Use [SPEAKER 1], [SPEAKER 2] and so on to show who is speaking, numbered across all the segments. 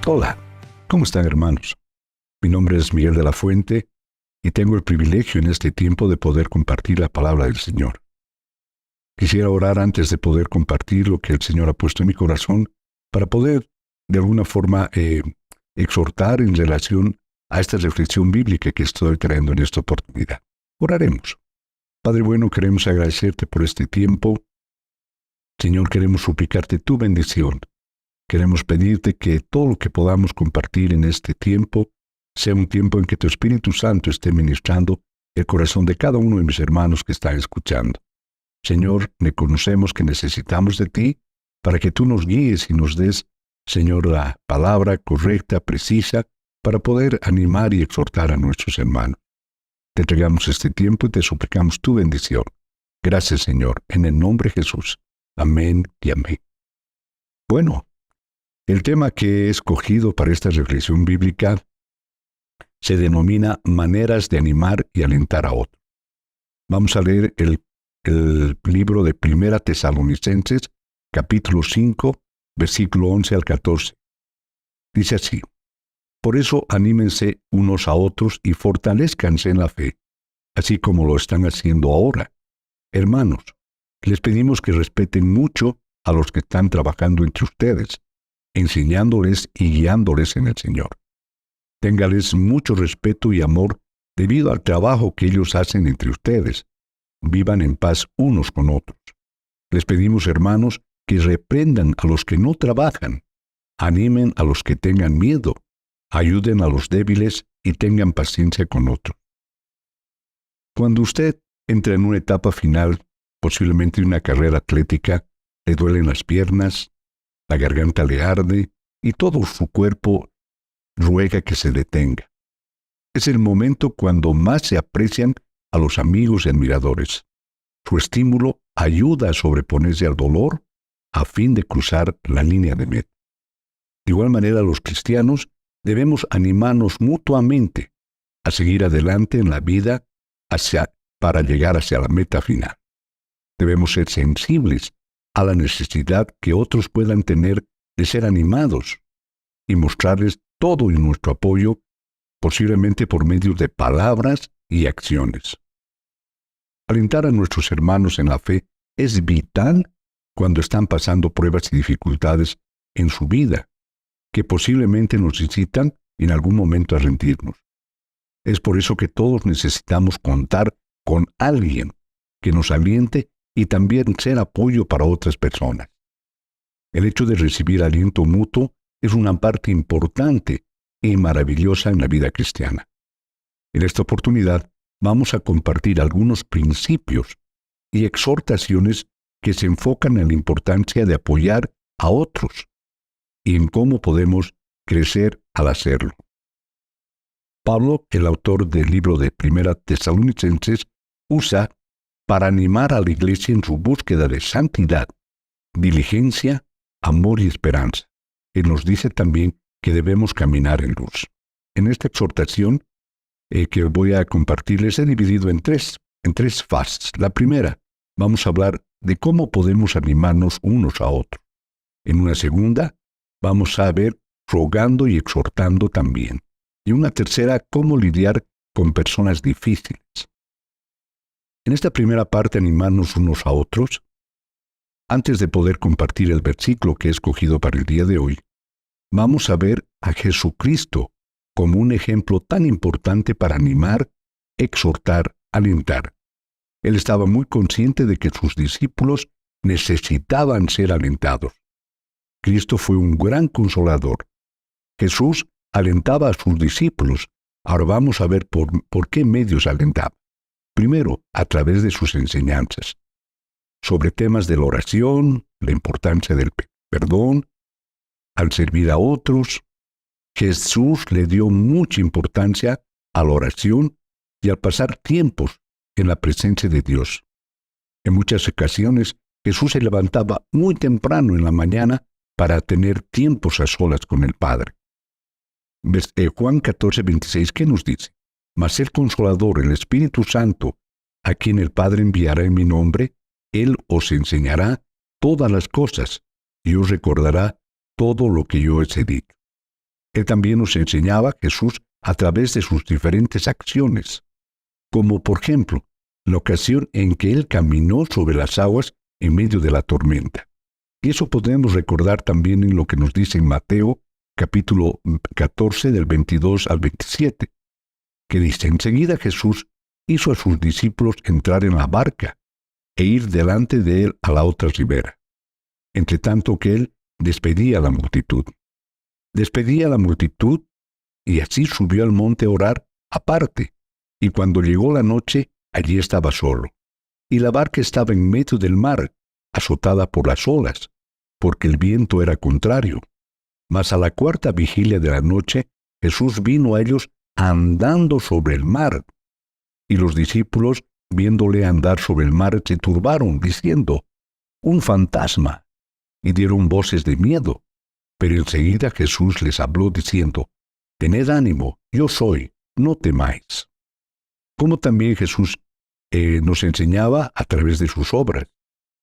[SPEAKER 1] Hola, ¿cómo están, hermanos? Mi nombre es Miguel de la Fuente y tengo el privilegio en este tiempo de poder compartir la palabra del Señor. Quisiera orar antes de poder compartir lo que el Señor ha puesto en mi corazón para poder, de alguna forma, exhortar en relación a esta reflexión bíblica que estoy trayendo en esta oportunidad. Oraremos. Padre bueno, queremos agradecerte por este tiempo. Señor, queremos suplicarte tu bendición. Queremos pedirte que todo lo que podamos compartir en este tiempo sea un tiempo en que tu Espíritu Santo esté ministrando el corazón de cada uno de mis hermanos que están escuchando. Señor, reconocemos que necesitamos de ti para que tú nos guíes y nos des, Señor, la palabra correcta, precisa, para poder animar y exhortar a nuestros hermanos. Te entregamos este tiempo y te suplicamos tu bendición. Gracias, Señor, en el nombre de Jesús. Amén y amén. Bueno, el tema que he escogido para esta reflexión bíblica se denomina maneras de animar y alentar a otros. Vamos a leer el libro de Primera Tesalonicenses, capítulo 5, versículo 11 al 14. Dice así: Por eso anímense unos a otros y fortalezcanse en la fe, así como lo están haciendo ahora. Hermanos, les pedimos que respeten mucho a los que están trabajando entre ustedes, enseñándoles y guiándoles en el Señor. Téngales mucho respeto y amor debido al trabajo que ellos hacen entre ustedes. Vivan en paz unos con otros. Les pedimos, hermanos, que reprendan a los que no trabajan, animen a los que tengan miedo, ayuden a los débiles y tengan paciencia con otros. Cuando usted entra en una etapa final, posiblemente de una carrera atlética, le duelen las piernas, la garganta le arde y todo su cuerpo ruega que se detenga. Es el momento cuando más se aprecian a los amigos y admiradores. Su estímulo ayuda a sobreponerse al dolor a fin de cruzar la línea de meta. De igual manera, los cristianos debemos animarnos mutuamente a seguir adelante en la vida para llegar hacia la meta final. Debemos ser sensibles a la necesidad que otros puedan tener de ser animados y mostrarles todo nuestro apoyo, posiblemente por medio de palabras y acciones. Alentar a nuestros hermanos en la fe es vital cuando están pasando pruebas y dificultades en su vida, que posiblemente nos incitan en algún momento a rendirnos. Es por eso que todos necesitamos contar con alguien que nos aliente y también ser apoyo para otras personas. El hecho de recibir aliento mutuo es una parte importante y maravillosa en la vida cristiana. En esta oportunidad vamos a compartir algunos principios y exhortaciones que se enfocan en la importancia de apoyar a otros y en cómo podemos crecer al hacerlo. Pablo, el autor del libro de Primera Tesalonicenses, usa para animar a la iglesia en su búsqueda de santidad, diligencia, amor y esperanza. Él nos dice también que debemos caminar en luz. En esta exhortación que voy a compartirles he dividido en tres fases. La primera, vamos a hablar de cómo podemos animarnos unos a otros. En una segunda, vamos a ver rogando y exhortando también. Y una tercera, cómo lidiar con personas difíciles. En esta primera parte, animarnos unos a otros, antes de poder compartir el versículo que he escogido para el día de hoy, vamos a ver a Jesucristo como un ejemplo tan importante para animar, exhortar, alentar. Él estaba muy consciente de que sus discípulos necesitaban ser alentados. Cristo fue un gran consolador. Jesús alentaba a sus discípulos. Ahora vamos a ver por qué medios alentaba. Primero, a través de sus enseñanzas sobre temas de la oración, la importancia del perdón, al servir a otros. Jesús le dio mucha importancia a la oración y al pasar tiempos en la presencia de Dios. En muchas ocasiones, Jesús se levantaba muy temprano en la mañana para tener tiempos a solas con el Padre. Juan 14:26, ¿qué nos dice? Mas el Consolador, el Espíritu Santo, a quien el Padre enviará en mi nombre, Él os enseñará todas las cosas y os recordará todo lo que yo os he dicho. Él también nos enseñaba Jesús a través de sus diferentes acciones, como por ejemplo, la ocasión en que Él caminó sobre las aguas en medio de la tormenta. Y eso podemos recordar también en lo que nos dice en Mateo, capítulo 14, del 22 al 27, que dice: enseguida Jesús hizo a sus discípulos entrar en la barca e ir delante de Él a la otra ribera, entre tanto que Él despedía a la multitud. Despedía a la multitud y así subió al monte a orar aparte, y cuando llegó la noche, allí estaba solo. Y la barca estaba en medio del mar, azotada por las olas, porque el viento era contrario. Mas a la cuarta vigilia de la noche, Jesús vino a ellos andando sobre el mar. Y los discípulos, viéndole andar sobre el mar, se turbaron, diciendo: un fantasma, y dieron voces de miedo. Pero enseguida Jesús les habló diciendo: tened ánimo, yo soy, no temáis. Como también Jesús nos enseñaba a través de sus obras.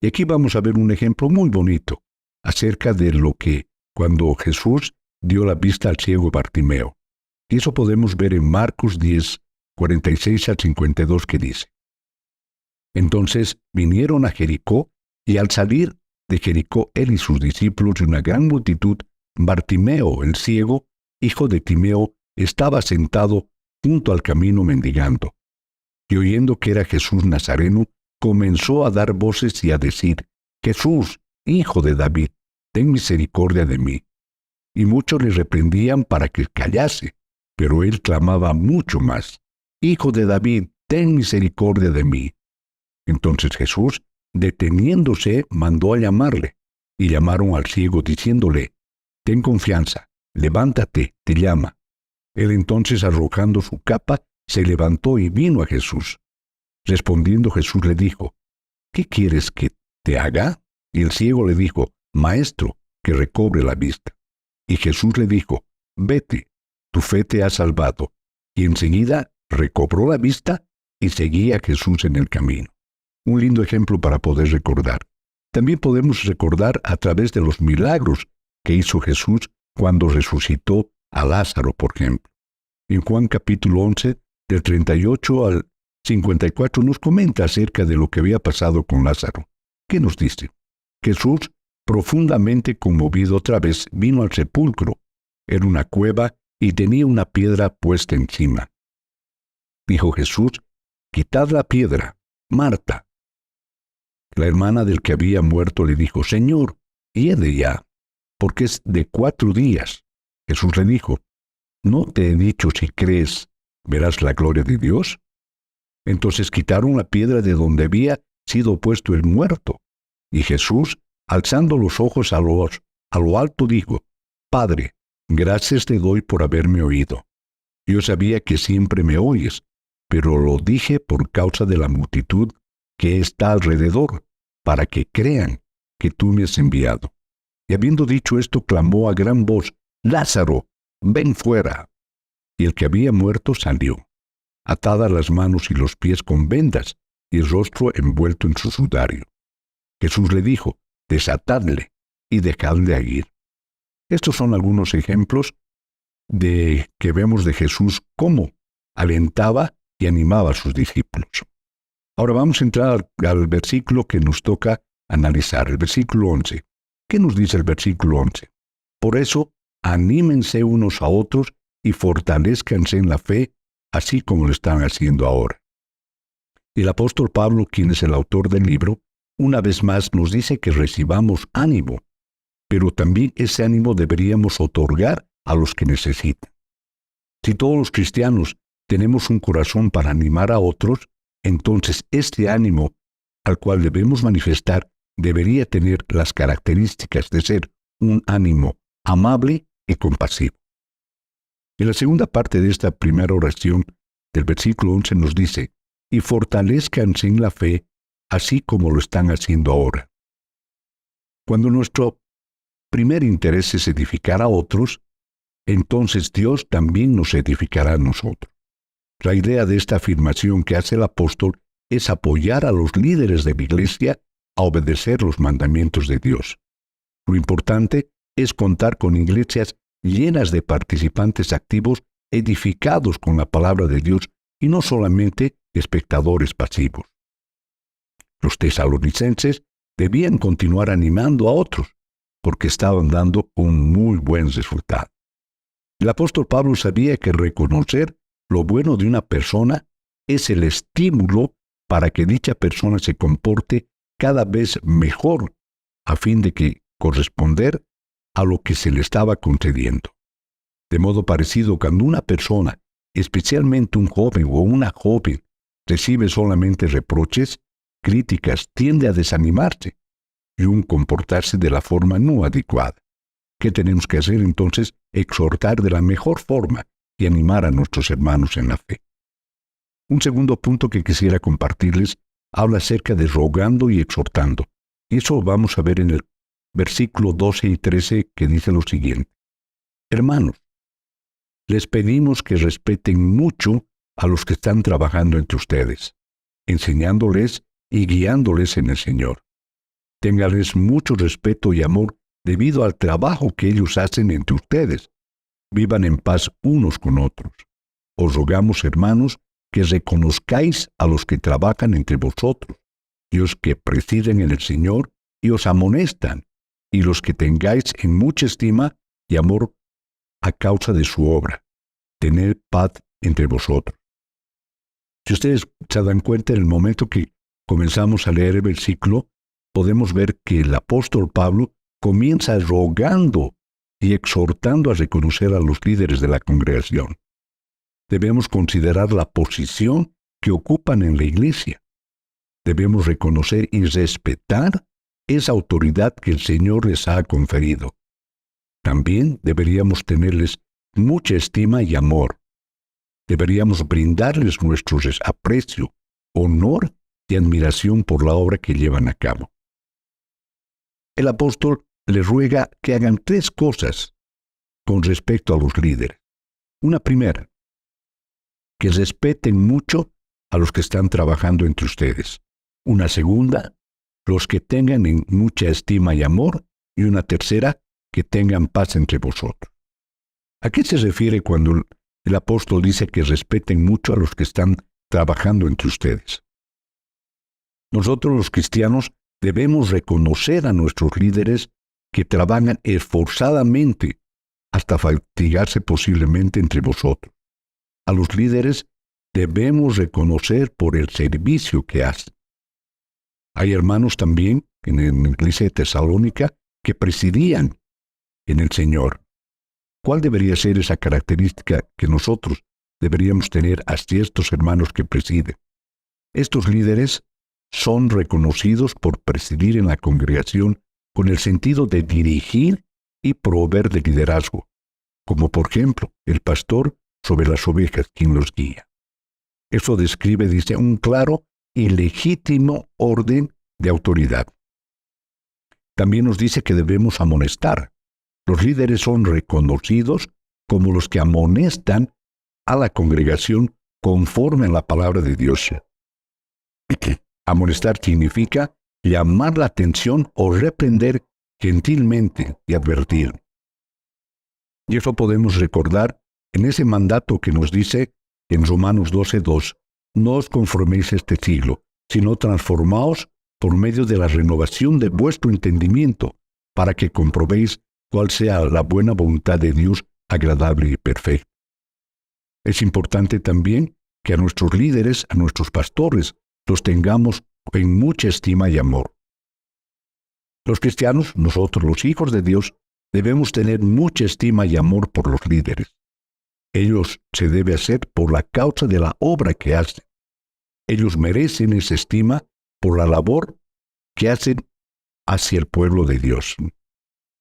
[SPEAKER 1] Y aquí vamos a ver un ejemplo muy bonito acerca de lo que cuando Jesús dio la vista al ciego Bartimeo. Y eso podemos ver en Marcos 10, 46 al 52, que dice: entonces vinieron a Jericó, y al salir de Jericó él y sus discípulos y una gran multitud, Bartimeo el ciego, hijo de Timeo, estaba sentado junto al camino mendigando. Y oyendo que era Jesús Nazareno, comenzó a dar voces y a decir: Jesús, hijo de David, ten misericordia de mí. Y muchos le reprendían para que callase, pero él clamaba mucho más: Hijo de David, ten misericordia de mí. Entonces Jesús, deteniéndose, mandó a llamarle, y llamaron al ciego diciéndole: ten confianza, levántate, te llama. Él entonces, arrojando su capa, se levantó y vino a Jesús. Respondiendo Jesús le dijo: ¿qué quieres que te haga? Y el ciego le dijo: Maestro, que recobre la vista. Y Jesús le dijo: vete, tu fe te ha salvado. Y enseguida recobró la vista y seguía a Jesús en el camino. Un lindo ejemplo para poder recordar. También podemos recordar a través de los milagros que hizo Jesús cuando resucitó a Lázaro, por ejemplo. En Juan capítulo 11, del 38 al 54, nos comenta acerca de lo que había pasado con Lázaro. ¿Qué nos dice? Jesús, profundamente conmovido otra vez, vino al sepulcro. Era una cueva y tenía una piedra puesta encima. Dijo Jesús: quitad la piedra. Marta, la hermana del que había muerto, le dijo: Señor, hiede ya, porque es de 4 días. Jesús le dijo: ¿no te he dicho, si crees, verás la gloria de Dios? Entonces quitaron la piedra de donde había sido puesto el muerto. Y Jesús, alzando los ojos a lo alto, dijo: Padre, gracias te doy por haberme oído. Yo sabía que siempre me oyes, pero lo dije por causa de la multitud que está alrededor, para que crean que tú me has enviado. Y habiendo dicho esto, clamó a gran voz: Lázaro, ven fuera. Y el que había muerto salió, atadas las manos y los pies con vendas, y el rostro envuelto en su sudario. Jesús le dijo: desatadle y dejadle ir. Estos son algunos ejemplos que vemos de Jesús cómo alentaba y animaba a sus discípulos. Ahora vamos a entrar al versículo que nos toca analizar, el versículo 11. ¿Qué nos dice el versículo 11? Por eso, anímense unos a otros y fortalezcanse en la fe, así como lo están haciendo ahora. El apóstol Pablo, quien es el autor del libro, una vez más nos dice que recibamos ánimo, pero también ese ánimo deberíamos otorgar a los que necesitan. Si todos los cristianos tenemos un corazón para animar a otros, entonces este ánimo al cual debemos manifestar debería tener las características de ser un ánimo amable y compasivo. En la segunda parte de esta primera oración del versículo 11 nos dice: y fortalezcanse en la fe, así como lo están haciendo ahora. Cuando nuestro primer interés es edificar a otros, entonces Dios también nos edificará a nosotros. La idea de esta afirmación que hace el apóstol es apoyar a los líderes de la iglesia a obedecer los mandamientos de Dios. Lo importante es contar con iglesias llenas de participantes activos edificados con la palabra de Dios y no solamente espectadores pasivos. Los tesalonicenses debían continuar animando a otros porque estaban dando un muy buen resultado. El apóstol Pablo sabía que reconocer lo bueno de una persona es el estímulo para que dicha persona se comporte cada vez mejor a fin de que corresponder a lo que se le estaba concediendo. De modo parecido, cuando una persona, especialmente un joven o una joven, recibe solamente reproches, críticas, tiende a desanimarse y un comportarse de la forma no adecuada. ¿Qué tenemos que hacer entonces? Exhortar de la mejor forma y animar a nuestros hermanos en la fe. Un segundo punto que quisiera compartirles habla acerca de rogando y exhortando. Y eso vamos a ver en el versículo 12 y 13 que dice lo siguiente. Hermanos, les pedimos que respeten mucho a los que están trabajando entre ustedes, enseñándoles y guiándoles en el Señor. Ténganles mucho respeto y amor debido al trabajo que ellos hacen entre ustedes. Vivan en paz unos con otros. Os rogamos, hermanos, que reconozcáis a los que trabajan entre vosotros, y los que presiden en el Señor y os amonestan, y los que tengáis en mucha estima y amor a causa de su obra. Tened paz entre vosotros. Si ustedes se dan cuenta, en el momento que comenzamos a leer el versículo, podemos ver que el apóstol Pablo comienza rogando y exhortando a reconocer a los líderes de la congregación. Debemos considerar la posición que ocupan en la iglesia. Debemos reconocer y respetar esa autoridad que el Señor les ha conferido. También deberíamos tenerles mucha estima y amor. Deberíamos brindarles nuestro aprecio, honor y admiración por la obra que llevan a cabo. El apóstol les ruega que hagan 3 cosas con respecto a los líderes. Una primera, que respeten mucho a los que están trabajando entre ustedes. Una segunda, los que tengan en mucha estima y amor. Y una tercera, que tengan paz entre vosotros. ¿A qué se refiere cuando el apóstol dice que respeten mucho a los que están trabajando entre ustedes? Nosotros los cristianos debemos reconocer a nuestros líderes que trabajan esforzadamente hasta fatigarse posiblemente entre vosotros. A los líderes debemos reconocer por el servicio que hacen. Hay hermanos también en la iglesia de Tesalónica que presidían en el Señor. ¿Cuál debería ser esa característica que nosotros deberíamos tener hacia estos hermanos que presiden? Estos líderes son reconocidos por presidir en la congregación con el sentido de dirigir y proveer de liderazgo, como por ejemplo el pastor sobre las ovejas quien los guía. Eso describe, dice, un claro y legítimo orden de autoridad. También nos dice que debemos amonestar. Los líderes son reconocidos como los que amonestan a la congregación conforme a la palabra de Dios. Amonestar significa llamar la atención o reprender gentilmente y advertir. Y eso podemos recordar en ese mandato que nos dice en Romanos 12:2, no os conforméis a este siglo, sino transformaos por medio de la renovación de vuestro entendimiento, para que comprobéis cuál sea la buena voluntad de Dios, agradable y perfecta. Es importante también que a nuestros líderes, a nuestros pastores, los tengamos en mucha estima y amor. Los cristianos, nosotros los hijos de Dios, debemos tener mucha estima y amor por los líderes. Ellos se debe hacer por la causa de la obra que hacen. Ellos merecen esa estima por la labor que hacen hacia el pueblo de Dios.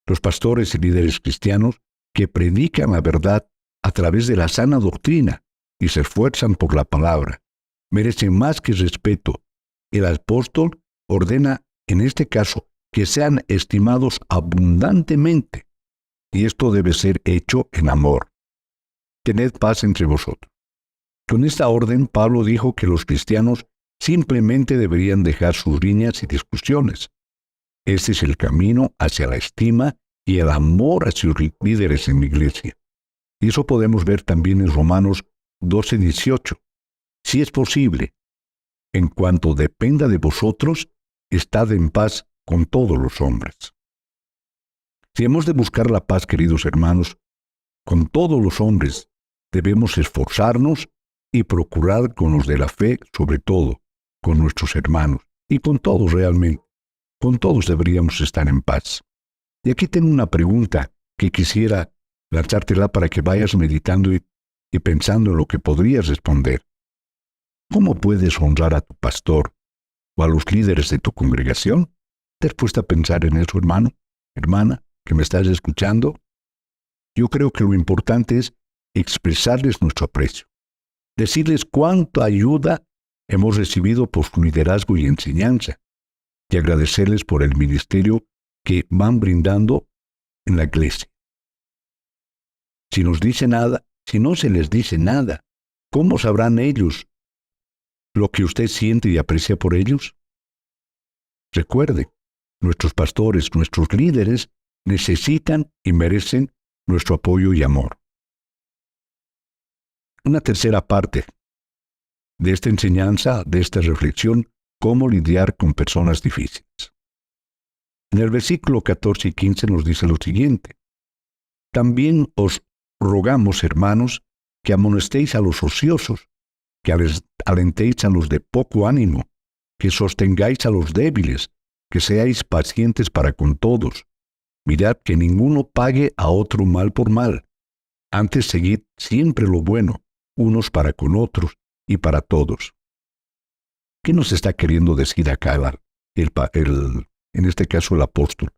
[SPEAKER 1] Los pastores y líderes cristianos que predican la verdad a través de la sana doctrina y se esfuerzan por la palabra, merecen más que respeto. El apóstol ordena, en este caso, que sean estimados abundantemente, y esto debe ser hecho en amor. Tened paz entre vosotros. Con esta orden, Pablo dijo que los cristianos simplemente deberían dejar sus riñas y discusiones. Este es el camino hacia la estima y el amor a sus líderes en la iglesia. Y eso podemos ver también en Romanos 12:18. Si es posible, en cuanto dependa de vosotros, estad en paz con todos los hombres. Si hemos de buscar la paz, queridos hermanos, con todos los hombres, debemos esforzarnos y procurar con los de la fe, sobre todo, con nuestros hermanos, y con todos realmente. Con todos deberíamos estar en paz. Y aquí tengo una pregunta que quisiera lanzártela para que vayas meditando y pensando en lo que podrías responder. ¿Cómo puedes honrar a tu pastor o a los líderes de tu congregación? ¿Te has puesto a pensar en eso, hermano, hermana, que me estás escuchando? Yo creo que lo importante es expresarles nuestro aprecio, decirles cuánta ayuda hemos recibido por su liderazgo y enseñanza, y agradecerles por el ministerio que van brindando en la iglesia. Si no se les dice nada, ¿cómo sabrán ellos lo que usted siente y aprecia por ellos? Recuerde, nuestros pastores, nuestros líderes, necesitan y merecen nuestro apoyo y amor. Una tercera parte de esta enseñanza, de esta reflexión, cómo lidiar con personas difíciles. En el versículo 14 y 15 nos dice lo siguiente: también os rogamos, hermanos, que amonestéis a los ociosos, que alentéis a los de poco ánimo, que sostengáis a los débiles, que seáis pacientes para con todos. Mirad que ninguno pague a otro mal por mal. Antes seguid siempre lo bueno, unos para con otros y para todos. ¿Qué nos está queriendo decir acá en este caso el apóstol?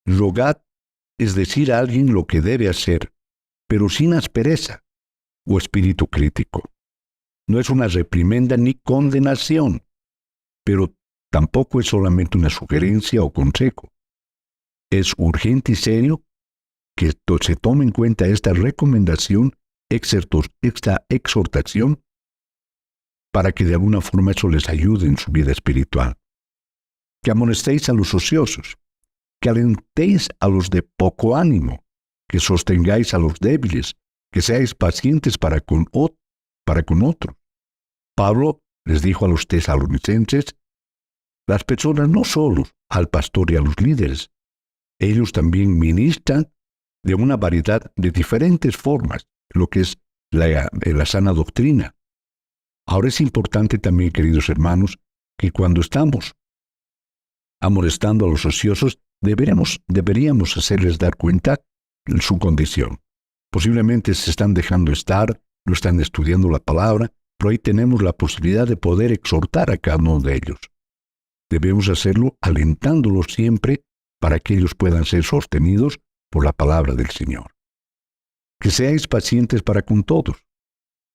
[SPEAKER 1] Rogad es decir a alguien lo que debe hacer, pero sin aspereza o espíritu crítico. No es una reprimenda ni condenación, pero tampoco es solamente una sugerencia o consejo. Es urgente y serio que se tome en cuenta esta recomendación, esta exhortación, para que de alguna forma eso les ayude en su vida espiritual. Que amonestéis a los ociosos, que alentéis a los de poco ánimo, que sostengáis a los débiles, que seáis pacientes para con otros. Pablo les dijo a los tesalonicenses, las personas no solo al pastor y a los líderes, ellos también ministran de una variedad de diferentes formas, lo que es la sana doctrina. Ahora es importante también, queridos hermanos, que cuando estamos amonestando a los ociosos, deberíamos hacerles dar cuenta de su condición. Posiblemente se están dejando estar, no están estudiando la palabra, pero ahí tenemos la posibilidad de poder exhortar a cada uno de ellos. Debemos hacerlo alentándolos siempre para que ellos puedan ser sostenidos por la palabra del Señor. Que seáis pacientes para con todos.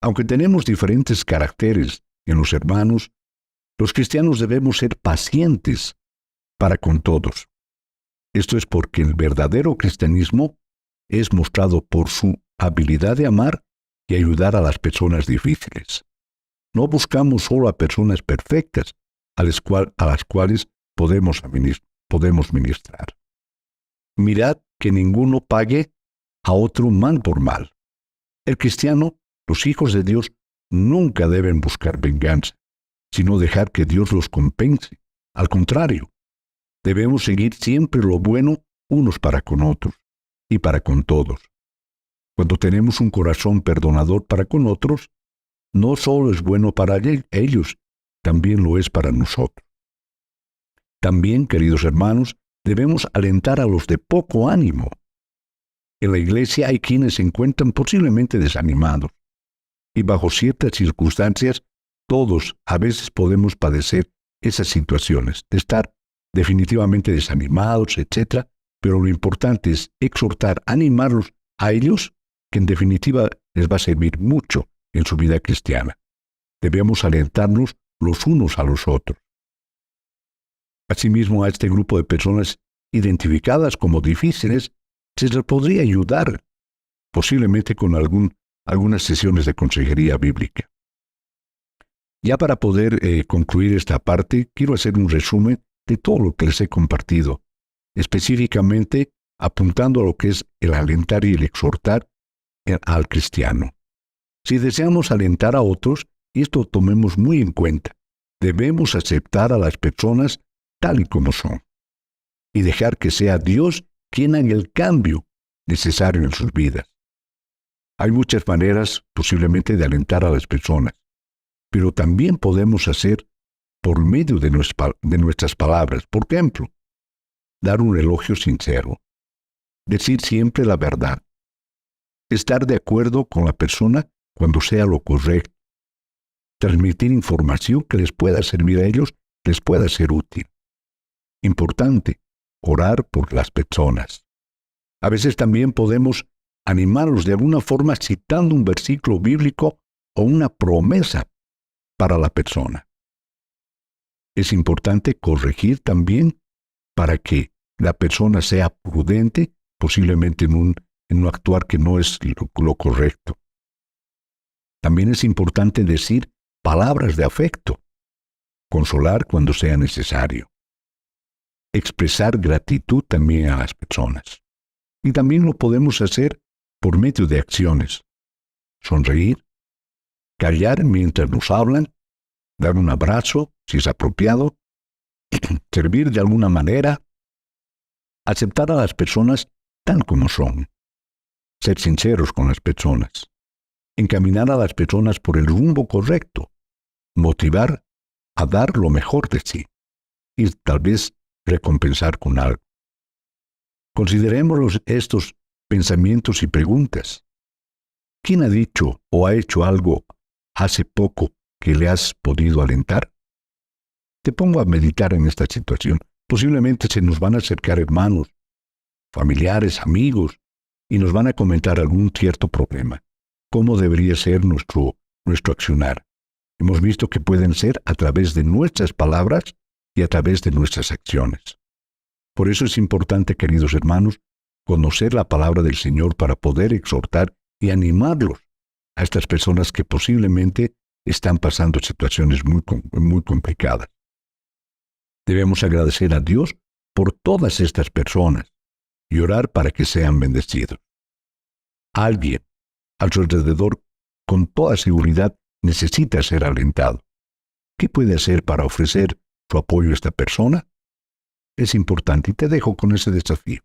[SPEAKER 1] Aunque tenemos diferentes caracteres en los hermanos, los cristianos debemos ser pacientes para con todos. Esto es porque el verdadero cristianismo es mostrado por su habilidad de amar y ayudar a las personas difíciles. No buscamos solo a personas perfectas a las cuales podemos ministrar. Mirad que ninguno pague a otro mal por mal. El cristiano, los hijos de Dios, nunca deben buscar venganza, sino dejar que Dios los compense. Al contrario, debemos seguir siempre lo bueno unos para con otros y para con todos. Cuando tenemos un corazón perdonador para con otros, no solo es bueno para ellos, también lo es para nosotros. También, queridos hermanos, debemos alentar a los de poco ánimo. En la iglesia hay quienes se encuentran posiblemente desanimados, y bajo ciertas circunstancias, todos a veces podemos padecer esas situaciones, de estar definitivamente desanimados, etc. Pero lo importante es exhortar, animarlos a ellos, que en definitiva les va a servir mucho en su vida cristiana. Debemos alentarnos los unos a los otros. Asimismo, a este grupo de personas identificadas como difíciles, se les podría ayudar, posiblemente con algunas sesiones de consejería bíblica. Ya para poder concluir esta parte, quiero hacer un resumen de todo lo que les he compartido, específicamente apuntando a lo que es el alentar y el exhortar al cristiano. Si deseamos alentar a otros, y esto tomemos muy en cuenta, debemos aceptar a las personas tal y como son y dejar que sea Dios quien haga el cambio necesario en sus vidas. Hay muchas maneras posiblemente de alentar a las personas, pero también podemos hacer por medio de nuestras palabras. Por ejemplo, dar un elogio sincero, decir siempre la verdad, estar de acuerdo con la persona cuando sea lo correcto, transmitir información que les pueda servir a ellos, les pueda ser útil. Importante, orar por las personas. A veces también podemos animarlos de alguna forma citando un versículo bíblico o una promesa para la persona. Es importante corregir también para que la persona sea prudente, posiblemente en un actuar que no es lo correcto. También es importante decir palabras de afecto, consolar cuando sea necesario, expresar gratitud también a las personas. Y también lo podemos hacer por medio de acciones. Sonreír, callar mientras nos hablan, dar un abrazo si es apropiado, servir de alguna manera, aceptar a las personas tal como son, ser sinceros con las personas, encaminar a las personas por el rumbo correcto, motivar a dar lo mejor de sí y tal vez recompensar con algo. Consideremos estos pensamientos y preguntas. ¿Quién ha dicho o ha hecho algo hace poco que le has podido alentar? Te pongo a meditar en esta situación. Posiblemente se nos van a acercar hermanos, familiares, amigos, y nos van a comentar algún cierto problema. ¿Cómo debería ser nuestro accionar? Hemos visto que pueden ser a través de nuestras palabras y a través de nuestras acciones. Por eso es importante, queridos hermanos, conocer la palabra del Señor para poder exhortar y animarlos a estas personas que posiblemente están pasando situaciones muy complicadas. Debemos agradecer a Dios por todas estas personas y orar para que sean bendecidos. Alguien a su alrededor, con toda seguridad, necesita ser alentado. ¿Qué puede hacer para ofrecer su apoyo a esta persona? Es importante y te dejo con ese desafío,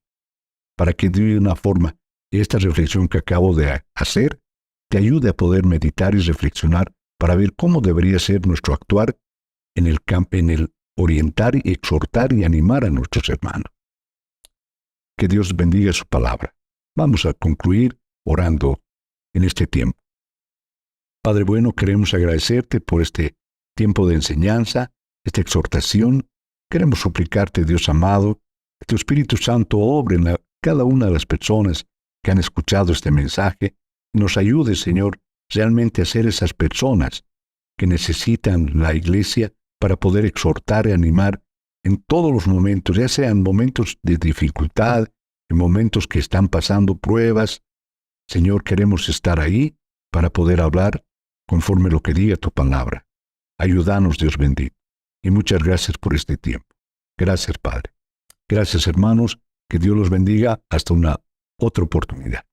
[SPEAKER 1] para que de una forma esta reflexión que acabo de hacer te ayude a poder meditar y reflexionar para ver cómo debería ser nuestro actuar en el orientar y exhortar y animar a nuestros hermanos. Que Dios bendiga su palabra. Vamos a concluir orando en este tiempo. Padre bueno, queremos agradecerte por este tiempo de enseñanza, esta exhortación. Queremos suplicarte, Dios amado, que tu Espíritu Santo obre en cada una de las personas que han escuchado este mensaje y nos ayude, Señor, realmente a ser esas personas que necesitan la iglesia para poder exhortar y animar en todos los momentos, ya sean momentos de dificultad, en momentos que están pasando pruebas. Señor, queremos estar ahí para poder hablar conforme lo que diga tu palabra. Ayúdanos, Dios bendito. Y muchas gracias por este tiempo. Gracias, Padre. Gracias, hermanos. Que Dios los bendiga hasta una otra oportunidad.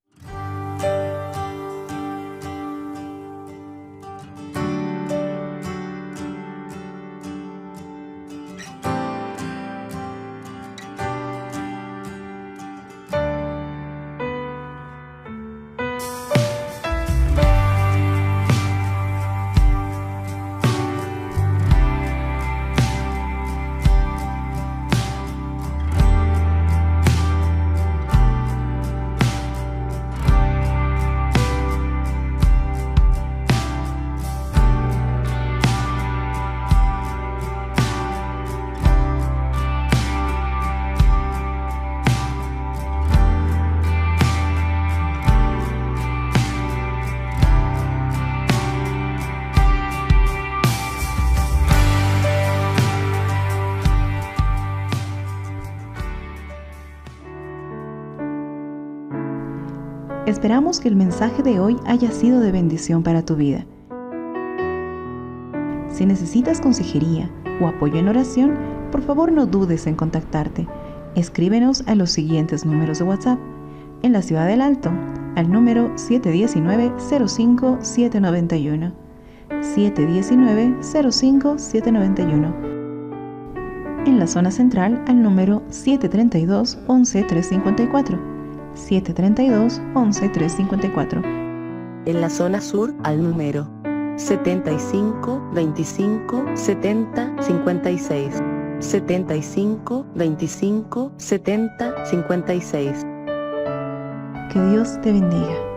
[SPEAKER 2] Esperamos que el mensaje de hoy haya sido de bendición para tu vida. Si necesitas consejería o apoyo en oración, por favor no dudes en contactarte. Escríbenos a los siguientes números de WhatsApp. En la Ciudad del Alto, al número 719-05-791. 719-05-791. En la zona central, al número 732-11354. 732-11354.
[SPEAKER 3] En la zona sur, al número 75 25 70 56. 75 25 70 56.
[SPEAKER 2] Que Dios te bendiga.